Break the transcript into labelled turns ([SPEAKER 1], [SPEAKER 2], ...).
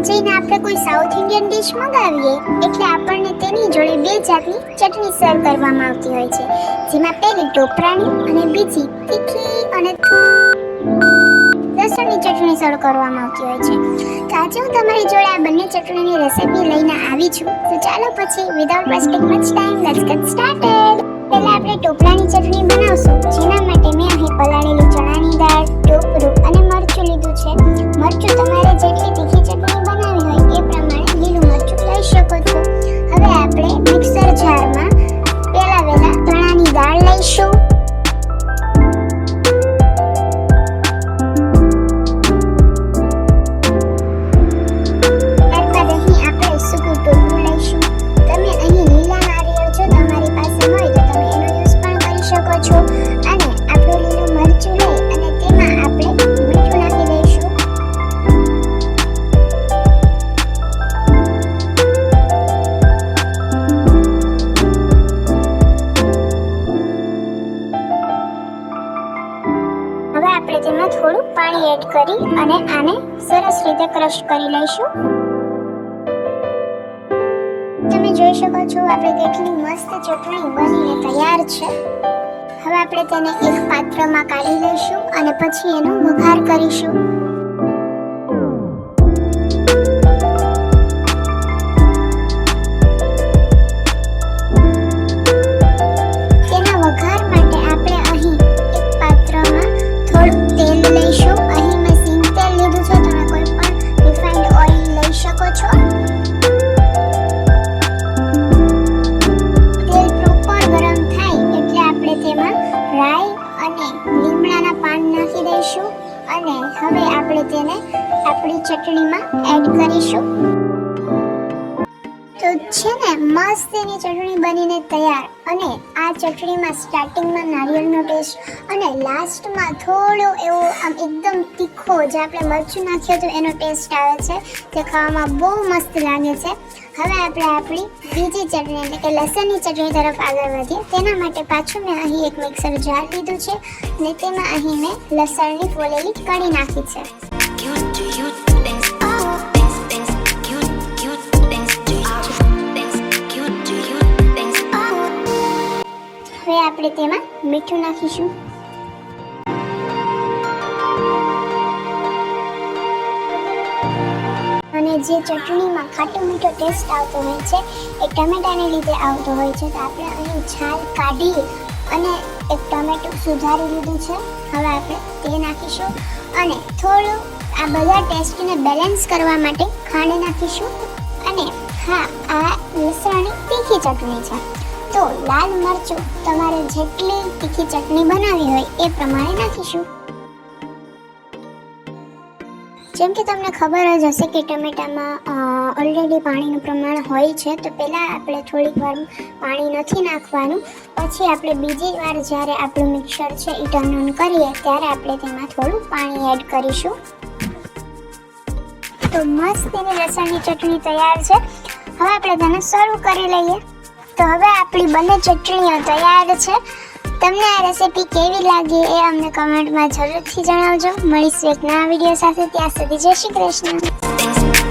[SPEAKER 1] જઈને આપણે કોઈ સાઉથ ઇન્ડિયન ડિશ મંગાવીએ એટલે આપણને તેની જોડે બે જાતની ચટણી સર્વ કરવામાં આવતી હોય છે, જેમાં પહેલી ટોપરાની અને બીજી તીખી અને લસણની ચટણી સર્વ કરવામાં આવતી હોય છે. તો આજે હું તમારી જોડે આ બંને ચટણીની રેસિપી લઈને આવી છું. તો ચાલો પછી without wasting much time let's gate started. પહેલા આપણે ટોપરાની ચટણી બનાવશું, જેના માટે મેં અહીં પલાળેલી ચણાની દાળ, ટોપરું અને મરચું લીધું છે. મરચું તમારે જેટલી તીખી ચટણી બનાવી હોય એ પ્રમાણે લીલું મરચું લઈ શકો છો. હવે આપણે મિક્સર જારમાં પહેલા ચણાની દાળ લઈશું. ત્યારબાદ અહીં આપણે સૂકું ટોપરું લઈશું. તમે અહીં લીલા નારિયેળ જો તમારી પાસે હોય તો તમે એનો યુઝ પણ કરી શકો છો. અને આપણે લીલું મરચું લઈ અને તેમાં આપણે મીઠું નાખી દઈશું. હવે આપણે તેમાં થોડું પાણી એડ કરી અને આને સરસ રીતે ક્રશ કરી લઈશું. તમે જોઈ શકો છો આપણે કેટલી મસ્ત ચટણી બનીને તૈયાર છે. હવે આપણે તેને એક પાત્રમાં કાઢી લઈશું અને પછી એનો વઘાર કરીશું. તેના વઘાર માટે આપણે અહીં એક પાત્રમાં થોડું તેલ લઈશું. અહીં મેં સિંગ તેલ લીધું છે, તમે કોઈ પણ રિફાઇન્ડ ઓઇલ લઈ શકો છો. તેલ પ્રોપર ગરમ થાય એટલે આપણે તેમાં રાઈ અને લીમડાના પાન નાખી દઈશું અને હવે આપણે તેને આપણી ચટણીમાં એડ કરીશું. તો છે ને મસ્ત એની ચટણી બનીને તૈયાર. અને આ ચટણીમાં સ્ટાર્ટિંગમાં નારિયેળનો ટેસ્ટ અને લાસ્ટમાં થોડો એવો આમ એકદમ તીખો જે આપણે મરચું નાખ્યું હતું એનો ટેસ્ટ આવે છે, તે ખાવામાં બહુ મસ્ત લાગે છે. હવે આપણે આપણી બીજી ચટણી એટલે કે લસણની ચટણી તરફ આગળ વધીએ. તેના માટે પાછું મેં અહીં એક મિક્સર જાર લીધું છે અને તેમાં અહીં મેં લસણની ફોલેલી કળી નાખી છે. હવે આપણે તેમાં મીઠું નાખીશું. અને જે ચટણીમાં ખાટો મીઠો ટેસ્ટ આવતો હોય છે એ ટમેટાને લીધે આવતો હોય છે. તો આપણે અહીં છાલ કાઢી અને એક ટમેટું સુધારી લીધું છે. હવે આપણે તે નાખીશું અને થોડું આ બધા ટેસ્ટને બેલેન્સ કરવા માટે ખાંડ નાખીશું. અને હા, આ લસણની તીખી ચટણી છે, તો લાલ મરચું તમારે જેટલી તીખી ચટણી બનાવી હોય એ પ્રમાણે નાખીશું. જેમ કે તમને ખબર જ હશે કે ટમેટામાં ઓલરેડી પાણીનું પ્રમાણ હોય છે, તો પહેલાં આપણે થોડીક વાર પાણી નથી નાખવાનું. પછી આપણે બીજી વાર જ્યારે આપણું મિક્સર છે એ ટર્ન ઓન કરીએ ત્યારે આપણે તેમાં થોડું પાણી એડ કરીશું. તો મસ્ત એની લસણની ચટણી તૈયાર છે. હવે આપણે તેને સર્વ કરી લઈએ. તો હવે આપણી બંને ચટણીઓ તૈયાર છે. તમને આ રેસિપી કેવી લાગી એ અમને કમેન્ટમાં જરૂરથી જણાવજો. મળીશું એક નવા વિડીયો સાથે. ત્યાં સુધી જય શ્રી કૃષ્ણ.